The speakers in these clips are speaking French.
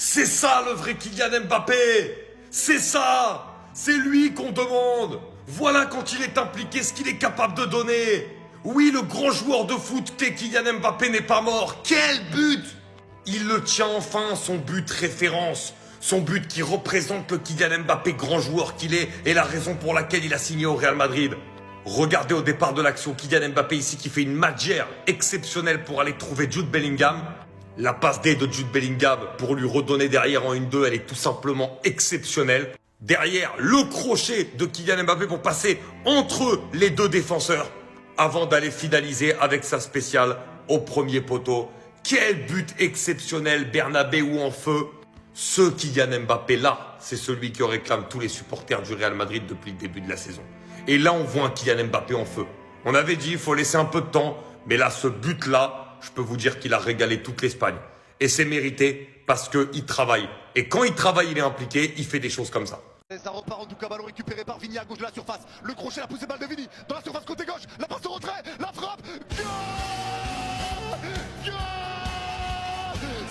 C'est ça le vrai Kylian Mbappé. C'est ça. C'est lui qu'on demande. Voilà quand il est impliqué ce qu'il est capable de donner. Oui, le grand joueur de foot qu'est Kylian Mbappé n'est pas mort. Quel but! Il le tient enfin, son but référence. Son but qui représente le Kylian Mbappé grand joueur qu'il est et la raison pour laquelle il a signé au Real Madrid. Regardez au départ de l'action Kylian Mbappé ici qui fait une magère exceptionnelle pour aller trouver Jude Bellingham. La passe D de Jude Bellingham pour lui redonner derrière en 1-2, elle est tout simplement exceptionnelle. Derrière, le crochet de Kylian Mbappé pour passer entre les deux défenseurs avant d'aller finaliser avec sa spéciale au premier poteau. Quel but exceptionnel, Bernabéu en feu. Ce Kylian Mbappé là, c'est celui que réclament tous les supporters du Real Madrid depuis le début de la saison. Et là, on voit un Kylian Mbappé en feu. On avait dit, il faut laisser un peu de temps, mais là, ce but-là, je peux vous dire qu'il a régalé toute l'Espagne. Et c'est mérité parce qu'il travaille. Et quand il travaille, il est impliqué, il fait des choses comme ça. Ça repart en tout cas, ballon récupéré par Vini à gauche de la surface. Le crochet, la poussée balle de Vini. Dans la surface côté gauche, la passe au retrait, la frappe. Goal! Goal!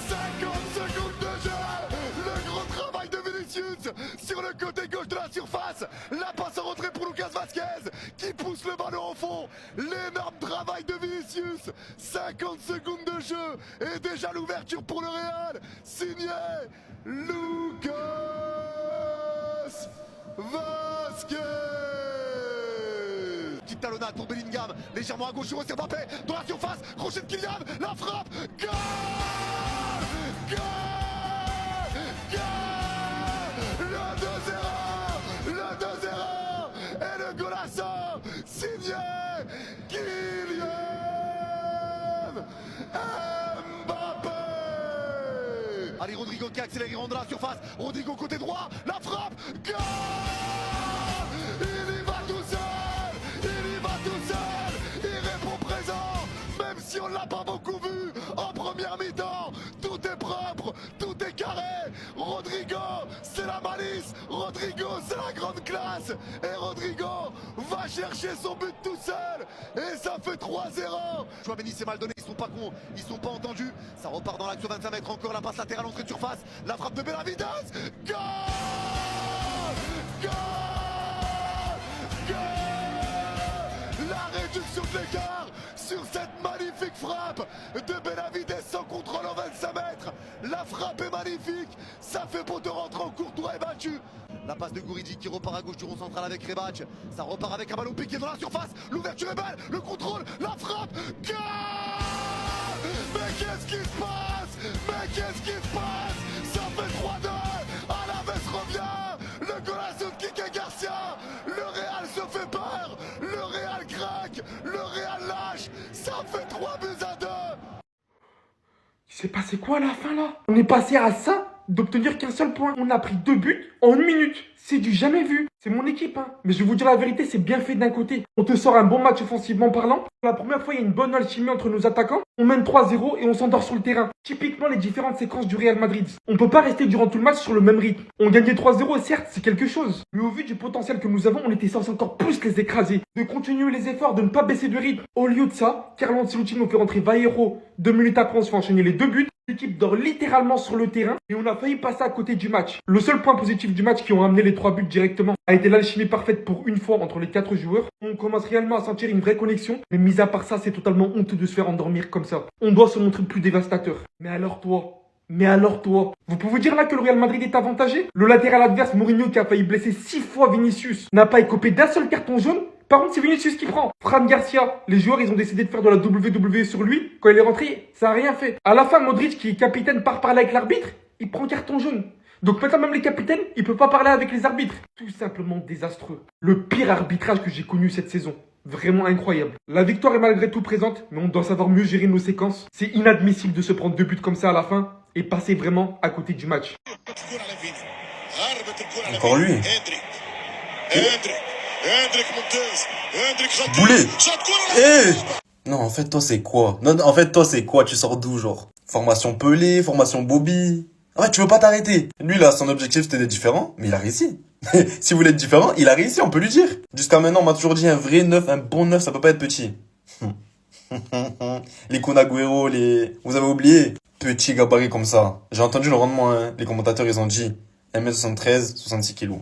50 secondes de jeu. Le gros travail de Vinicius sur le côté gauche de la surface. La passe en retrait pour Lucas Vazquez qui pousse le ballon au fond. L'énorme travail de Vinicius. 50 secondes de jeu et déjà l'ouverture pour le Real. Signé Lucas Vazquez. Petite talonnade pour Bellingham, légèrement à gauche sur Mbappé, dans la surface, crochet de Kylian, la frappe, goal! Goal! Goal! Le 2-0! Le 2-0! Et le golasso signé Kylian Mbappé! Allez, Rodrigo qui accélère, il rentre dans la surface, Rodrigo côté droit, la frappe, goal! Il y va tout seul! Il y va tout seul! Il répond présent! Même si on l'a pas beaucoup vu en première mi-temps, tout est propre, tout est carré! Rodrigo, c'est la malice! Rodrigo, c'est la grande classe! Et Rodrigo va chercher son but tout seul! Et ça fait 3-0! Chouameni c'est mal donné, ils sont pas cons, ils sont pas entendus. Ça repart dans l'action 25 mètres, encore la passe latérale, entrée de surface, la frappe de Benavides! Goal! Goal! La réduction de l'écart sur cette magnifique frappe de Benavides sans contrôle en 25 mètres. La frappe est magnifique, ça fait beau de rentrer en Courtois est battu. La passe de Gouridji qui repart à gauche du rond central avec Rebac. Ça repart avec un ballon piqué dans la surface. L'ouverture est belle, le contrôle, la frappe. Goal! Mais qu'est-ce qui se passe? Mais qu'est-ce qui se passe? Ça fait 3-2. Alaves revient. Le golasso de Kike Garcia. Le Real se fait peur. Le Real craque. Le Real lâche. Ça fait 3-2. Il s'est passé quoi à la fin là? On est passé à ça d'obtenir qu'un seul point. On a pris 2 buts en 1 minute. C'est du jamais vu. C'est mon équipe, hein. Mais je vais vous dire la vérité, c'est bien fait d'un côté. On te sort un bon match offensivement parlant. Pour la première fois, il y a une bonne alchimie entre nos attaquants. On mène 3-0 et on s'endort sur le terrain. Typiquement les différentes séquences du Real Madrid. On peut pas rester durant tout le match sur le même rythme. On gagnait 3-0, certes, c'est quelque chose. Mais au vu du potentiel que nous avons, on était censé encore plus les écraser. De continuer les efforts, de ne pas baisser de rythme. Au lieu de ça, Carlo Ancelotti nous fait rentrer Vallejo. 2 minutes après, on se fait enchaîner les 2 buts. L'équipe dort littéralement sur le terrain et on a failli passer à côté du match. Le seul point positif du match qui ont amené les 3 buts directement a été l'alchimie parfaite pour une fois entre les 4 joueurs. On commence réellement à sentir une vraie connexion, mais mis à part ça, c'est totalement honteux de se faire endormir comme ça. On doit se montrer plus dévastateur. Mais alors toi, vous pouvez dire là que le Real Madrid est avantagé? Le latéral adverse, Mourinho, qui a failli blesser 6 fois Vinicius, n'a pas écopé d'un seul carton jaune. Par contre, c'est Vinicius qui prend. Fran Garcia, les joueurs, ils ont décidé de faire de la WWE sur lui. Quand il est rentré, ça n'a rien fait. À la fin, Modric, qui est capitaine, part parler avec l'arbitre. Il prend carton jaune. Donc maintenant, même les capitaines, ils peuvent pas parler avec les arbitres. Tout simplement désastreux. Le pire arbitrage que j'ai connu cette saison. Vraiment incroyable. La victoire est malgré tout présente, mais on doit savoir mieux gérer nos séquences. C'est inadmissible de se prendre 2 buts comme ça à la fin et passer vraiment à côté du match. Encore lui. Boulet. Non, en fait, toi, c'est quoi? Non, en fait, toi, c'est quoi? Tu sors d'où, genre? Formation Pelé, formation Bobby. En fait, tu veux pas t'arrêter. Lui, là, son objectif, c'était d'être différent, mais il a réussi. Si vous voulez être différent, il a réussi, on peut lui dire. Jusqu'à maintenant, on m'a toujours dit un vrai neuf, un bon neuf, ça peut pas être petit. Les Kun Agüero, les... Vous avez oublié? petit gabarit comme ça. J'ai entendu le rendement, hein. Les commentateurs, ils ont dit 1m73, 66 kilos.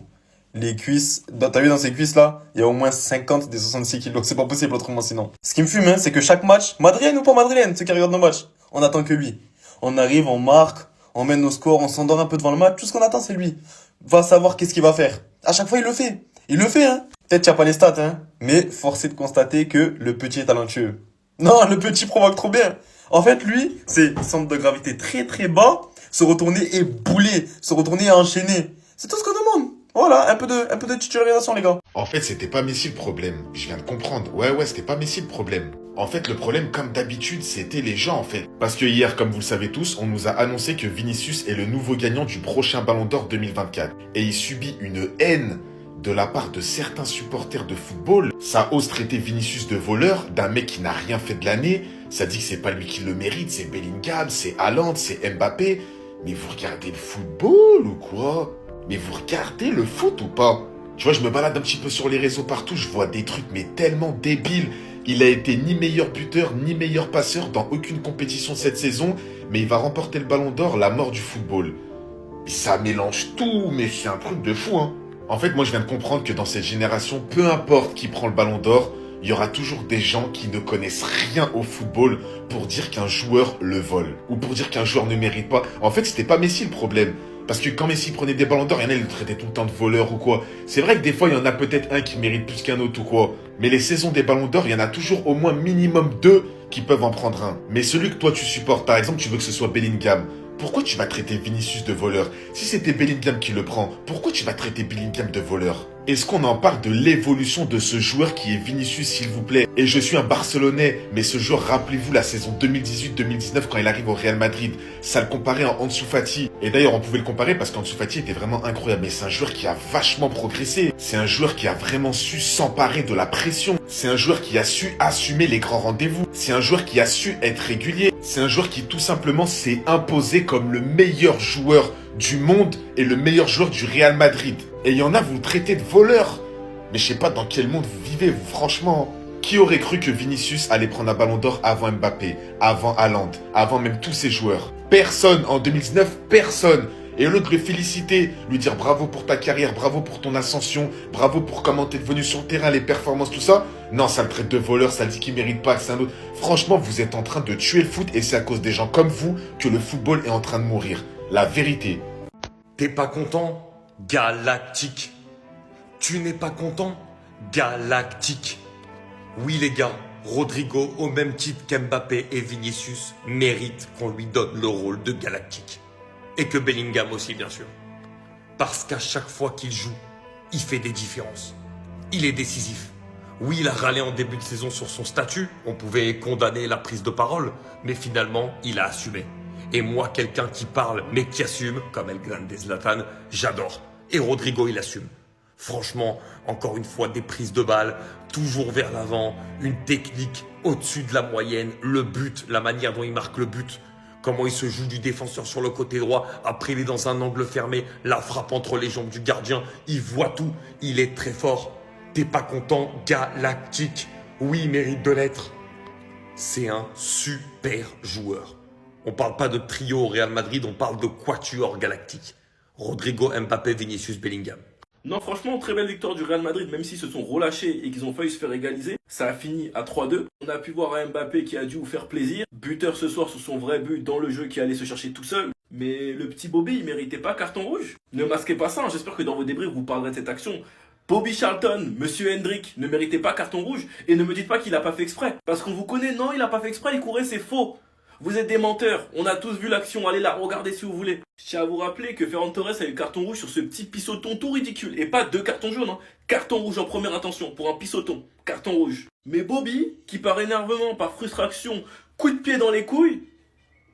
Les cuisses, t'as vu dans ces cuisses là, il y a au moins 50 des 66 kilos. C'est pas possible autrement sinon. Ce qui me fume, hein, c'est que chaque match, madrilène ou pas madrilène, ceux qui regardent nos matchs, on attend que lui. On arrive, on marque, on mène nos scores, on s'endort un peu devant le match. Tout ce qu'on attend, c'est lui. Va savoir qu'est-ce qu'il va faire. À chaque fois, il le fait. Il le fait, hein. Peut-être qu'il n'y a pas les stats, hein. Mais force est de constater que le petit est talentueux. Non, le petit provoque trop bien. En fait, lui, c'est centre de gravité très très bas, se retourner et bouler, se retourner et enchaîner. C'est tout ce qu'on demande. Voilà, un peu de titularisation, les gars. En fait, c'était pas Messi le problème. Je viens de comprendre. Ouais, c'était pas Messi le problème. En fait, le problème, comme d'habitude, c'était les gens, en fait. Parce que hier, comme vous le savez tous, on nous a annoncé que Vinicius est le nouveau gagnant du prochain Ballon d'Or 2024. Et il subit une haine de la part de certains supporters de football. Ça ose traiter Vinicius de voleur, d'un mec qui n'a rien fait de l'année. Ça dit que c'est pas lui qui le mérite, c'est Bellingham, c'est Haaland, c'est Mbappé. Mais vous regardez le football ou quoi? Mais vous regardez le foot ou pas? Tu vois, je me balade un petit peu sur les réseaux partout, je vois des trucs mais tellement débiles. Il a été ni meilleur buteur, ni meilleur passeur dans aucune compétition cette saison, mais il va remporter le Ballon d'Or, la mort du football. Et ça mélange tout, mais c'est un truc de fou, hein. En fait, moi je viens de comprendre que dans cette génération, peu importe qui prend le Ballon d'Or, il y aura toujours des gens qui ne connaissent rien au football pour dire qu'un joueur le vole, ou pour dire qu'un joueur ne mérite pas. En fait, c'était pas Messi le problème. Parce que quand Messi prenait des ballons d'or, il y en a, il le traitait tout le temps de voleur ou quoi. C'est vrai que des fois, il y en a peut-être un qui mérite plus qu'un autre ou quoi. Mais les saisons des ballons d'or, il y en a toujours au moins minimum 2 qui peuvent en prendre un. Mais celui que toi tu supportes, par exemple, tu veux que ce soit Bellingham. Pourquoi tu vas traiter Vinicius de voleur? Si c'était Bellingham qui le prend, pourquoi tu vas traiter Bellingham de voleur? Est-ce qu'on en parle de l'évolution de ce joueur qui est Vinicius, s'il vous plaît? Et je suis un Barcelonais, mais ce joueur, rappelez-vous la saison 2018-2019 quand il arrive au Real Madrid. Ça le comparait à Ansu Fati. Et d'ailleurs, on pouvait le comparer parce qu'Ansu Fati était vraiment incroyable. Mais c'est un joueur qui a vachement progressé. C'est un joueur qui a vraiment su s'emparer de la pression. C'est un joueur qui a su assumer les grands rendez-vous. C'est un joueur qui a su être régulier. C'est un joueur qui tout simplement s'est imposé comme le meilleur joueur du monde et le meilleur joueur du Real Madrid. Et il y en a, vous le traitez de voleur. Mais je sais pas dans quel monde vous vivez, vous, franchement. Qui aurait cru que Vinicius allait prendre un ballon d'or avant Mbappé, avant Haaland, avant même tous ces joueurs? Personne, en 2019, personne. Et au lieu de le féliciter, lui dire bravo pour ta carrière, bravo pour ton ascension, bravo pour comment t'es devenu sur le terrain, les performances, tout ça. Non, ça le traite de voleur, ça le dit qu'il mérite pas, que c'est un autre. Franchement, vous êtes en train de tuer le foot et c'est à cause des gens comme vous que le football est en train de mourir. La vérité. T'es pas content? Galactique. Tu n'es pas content? Galactique. Oui les gars, Rodrigo, au même titre qu'Mbappé et Vinicius, mérite qu'on lui donne le rôle de galactique. Et que Bellingham aussi, bien sûr. Parce qu'à chaque fois qu'il joue, il fait des différences. Il est décisif. Oui, il a râlé en début de saison sur son statut. On pouvait condamner la prise de parole. Mais finalement, il a assumé. Et moi, quelqu'un qui parle, mais qui assume, comme El Grande Zlatan, j'adore. Et Rodrigo, il assume. Franchement, encore une fois, des prises de balles, toujours vers l'avant, une technique au-dessus de la moyenne, le but, la manière dont il marque le but, comment il se joue du défenseur sur le côté droit, après il est dans un angle fermé, la frappe entre les jambes du gardien, il voit tout, il est très fort. T'es pas content? Galactique. Oui, il mérite de l'être. C'est un super joueur. On parle pas de trio au Real Madrid, on parle de quatuor galactique. Rodrigo, Mbappé, Vinicius, Bellingham. Non, franchement, très belle victoire du Real Madrid, même s'ils se sont relâchés et qu'ils ont failli se faire égaliser. Ça a fini à 3-2. On a pu voir un Mbappé qui a dû vous faire plaisir. Buteur ce soir sur son vrai but dans le jeu qui allait se chercher tout seul. Mais le petit Bobby, il méritait pas carton rouge. Ne masquez pas ça, hein. J'espère que dans vos débriefs, vous parlerez de cette action. Bobby Charlton, Monsieur Hendrick, ne méritait pas carton rouge. Et ne me dites pas qu'il a pas fait exprès. Parce qu'on vous connaît, non, il a pas fait exprès, il courait, c'est faux. Vous êtes des menteurs, on a tous vu l'action, allez la regarder si vous voulez. Je tiens à vous rappeler que Ferran Torres a eu carton rouge sur ce petit pissoton tout ridicule. Et pas 2 cartons jaunes, hein. Carton rouge en première intention, pour un pissoton. Carton rouge. Mais Bobby, qui par énervement, par frustration, coup de pied dans les couilles,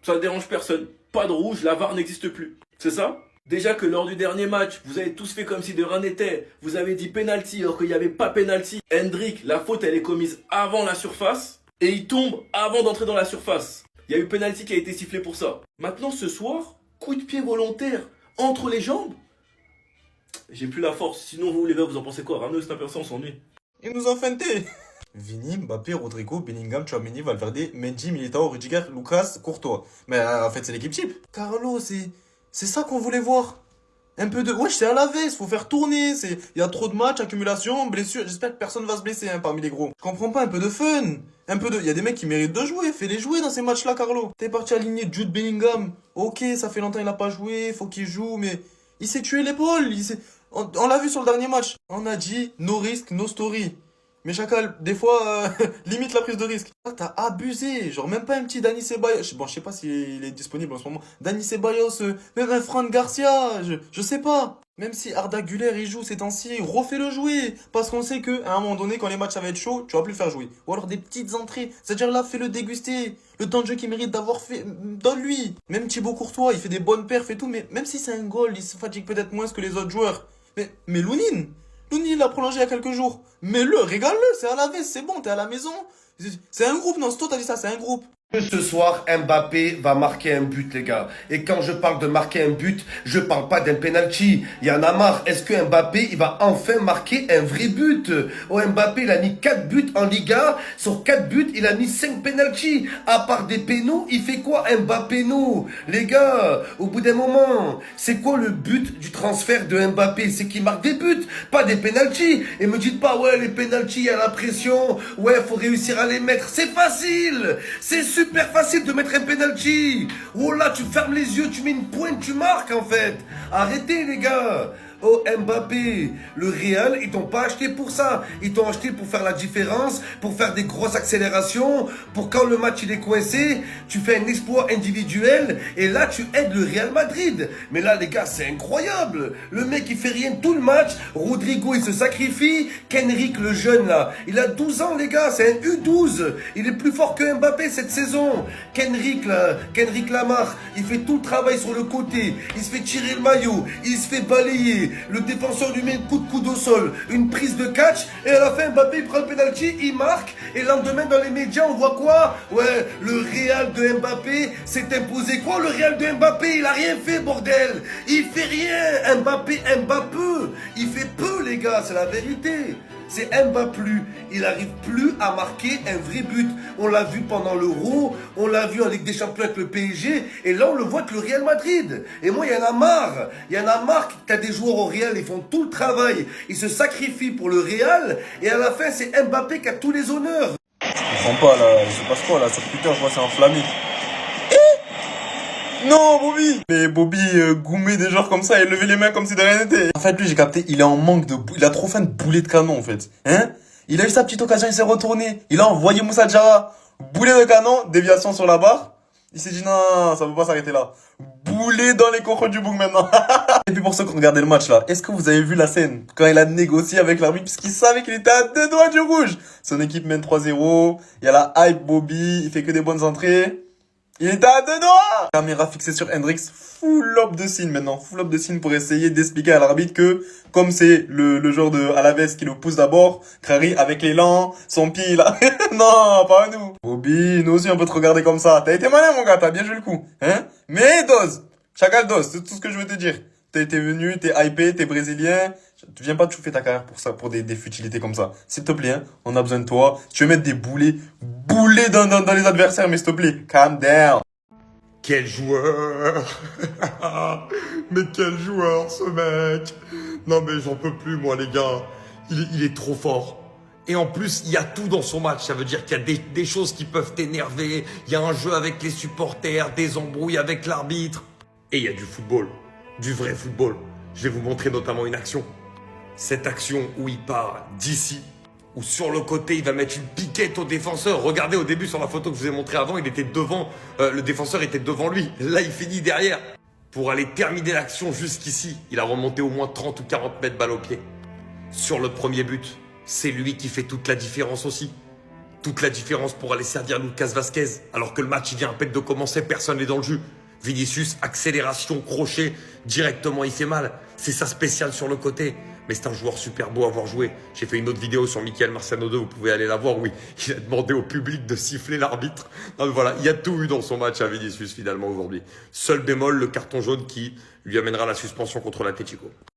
ça ne dérange personne. Pas de rouge, la VAR n'existe plus. C'est ça? Déjà que lors du dernier match, vous avez tous fait comme si de rien n'était. Vous avez dit penalty alors qu'il n'y avait pas penalty. Hendrick, la faute elle est commise avant la surface. Et il tombe avant d'entrer dans la surface. Il y a eu penalty qui a été sifflé pour ça. Maintenant, ce soir, coup de pied volontaire entre les jambes. J'ai plus la force. Sinon, vous, les gars, vous en pensez quoi? Ramenez le snapper ça, on s'ennuie. Ils nous ont feinté. Vini, Mbappé, Rodrigo, Bellingham, Tchouaméni, Valverde, Mendy, Militao, Rudiger, Lucas, Courtois. Mais en fait, c'est l'équipe type. Carlo, c'est ça qu'on voulait voir. Un peu de... Wesh, c'est à la veste, faut faire tourner. Il y a trop de matchs, accumulation, blessure. J'espère que personne va se blesser hein, parmi les gros. Je comprends pas, un peu de fun. Il y a des mecs qui méritent de jouer. Fais-les jouer dans ces matchs-là, Carlo. T'es parti aligner Jude Bellingham. Ok, ça fait longtemps qu'il a pas joué, faut qu'il joue, mais... Il s'est tué l'épaule. On l'a vu sur le dernier match. On a dit, no risk, no story. Mais Chacal, des fois, limite la prise de risque. Ah, t'as abusé. Genre, même pas un petit Dani Ceballos. Bon, je sais pas s'il est disponible en ce moment. Dani Ceballos, même un Fran Garcia. Je sais pas. Même si Arda Güler il joue ces temps-ci, refais-le jouer. Parce qu'on sait que, à un moment donné, quand les matchs ça va être chaud, tu vas plus le faire jouer. Ou alors des petites entrées. C'est-à-dire là, fais-le déguster. Le temps de jeu qu'il mérite d'avoir fait, donne-lui. Même Thibaut Courtois, il fait des bonnes perfs et tout. Mais même si c'est un goal, il se fatigue peut-être moins que les autres joueurs. Mais Lounine, il a prolongé il y a quelques jours. Mais régale-le, c'est à la veste, c'est bon, t'es à la maison. C'est un groupe, non, c'est toi t'as dit ça, c'est un groupe. Ce soir, Mbappé va marquer un but, les gars. Et quand je parle de marquer un but, je parle pas d'un penalty. Il y en a marre. Est-ce que Mbappé, il va enfin marquer un vrai but? Oh, Mbappé, il a mis 4 buts en Liga. Sur 4 buts, il a mis 5 penalty. À part des pénaux, il fait quoi, Mbappé, nous? Les gars, au bout d'un moment, c'est quoi le but du transfert de Mbappé? C'est qu'il marque des buts, pas des penalty. Et me dites pas, ouais, les penalty, il y a la pression. Ouais, faut réussir à les mettre. C'est facile. C'est super facile de mettre un penalty. Oh là, tu fermes les yeux, tu mets une pointe, tu marques en fait. Arrêtez les gars. Oh Mbappé, le Real, ils t'ont pas acheté pour ça. Ils t'ont acheté pour faire la différence, pour faire des grosses accélérations, pour quand le match il est coincé, tu fais un exploit individuel et là tu aides le Real Madrid. Mais là les gars, c'est incroyable. Le mec il fait rien tout le match. Rodrigo il se sacrifie. Kenrick le jeune là, il a 12 ans les gars, c'est un U12. Il est plus fort que Mbappé cette saison. Kenrick là, Kenrick Lamar, il fait tout le travail sur le côté. Il se fait tirer le maillot, il se fait balayer. Le défenseur lui met un coup de coude au sol, une prise de catch, et à la fin Mbappé il prend le penalty, il marque, et le lendemain dans les médias on voit quoi? Ouais, le Real de Mbappé s'est imposé. Quoi, le Real de Mbappé? Il a rien fait, bordel. Il fait rien. Mbappé, il fait peu les gars, c'est la vérité. C'est Mbappé, il n'arrive plus à marquer un vrai but. On l'a vu pendant l'Euro, on l'a vu en Ligue des Champions avec le PSG, et là on le voit avec le Real Madrid. Et moi il y en a marre, t'as des joueurs au Real, ils font tout le travail, ils se sacrifient pour le Real, et à la fin c'est Mbappé qui a tous les honneurs. Je comprends pas là, il se passe quoi là sur Twitter, je vois c'est enflammé. Non, Bobby! Mais Bobby, goumer des genres comme ça et lever les mains comme si de rien n'était. En fait, lui, j'ai capté, il est en manque il a trop faim de boulet de canon, en fait. Hein? Il a eu sa petite occasion, il s'est retourné. Il a envoyé Moussa Diarra. Boulet de canon, déviation sur la barre. Il s'est dit, non, ça peut pas s'arrêter là. Boulet dans les cochons du bouc maintenant. Et puis pour ceux qui regardaient le match là, est-ce que vous avez vu la scène? Quand il a négocié avec l'arbitre, puisqu'il savait qu'il était à 2 doigts du rouge. Son équipe mène 3-0. Il y a la hype Bobby, il fait que des bonnes entrées. Il était à 2 doigts! Caméra fixée sur Hendrix, full up de signe maintenant, full up de signe pour essayer d'expliquer à l'arbitre que, comme c'est le joueur de Alaves qui le pousse d'abord, Crary avec l'élan, son pied là, non, pas nous. Bobby, nous aussi on peut te regarder comme ça. T'as été malin mon gars, t'as bien joué le coup, hein? Mais dose, chacal dose, c'est tout ce que je veux te dire. T'es venu, t'es hypé, t'es brésilien. Tu viens pas te chauffer ta carrière pour ça, pour des futilités comme ça. S'il te plaît, hein, on a besoin de toi. Tu veux mettre des boulets dans les adversaires, mais s'il te plaît, calm down. Quel joueur! Mais quel joueur ce mec! Non mais j'en peux plus moi les gars. Il est trop fort. Et en plus, il y a tout dans son match. Ça veut dire qu'il y a des choses qui peuvent t'énerver. Il y a un jeu avec les supporters, des embrouilles avec l'arbitre. Et il y a du football. Du vrai football. Je vais vous montrer notamment une action. Cette action où il part d'ici, où sur le côté, il va mettre une piquette au défenseur. Regardez au début sur la photo que je vous ai montré avant, il était devant, le défenseur était devant lui. Là, il finit derrière. Pour aller terminer l'action jusqu'ici, il a remonté au moins 30 ou 40 mètres balle au pied. Sur le premier but, c'est lui qui fait toute la différence aussi. Toute la différence pour aller servir Lucas Vazquez. Alors que le match, il vient à peine de commencer, personne n'est dans le jus. Vinicius, accélération, crochet, directement, il fait mal. C'est sa spéciale sur le côté. Mais c'est un joueur super beau à voir jouer. J'ai fait une autre vidéo sur Michael Marciano 2, vous pouvez aller la voir. Oui, il a demandé au public de siffler l'arbitre. Donc voilà, il y a tout eu dans son match à Vinicius finalement aujourd'hui. Seul bémol, le carton jaune qui lui amènera la suspension contre l'Atlético.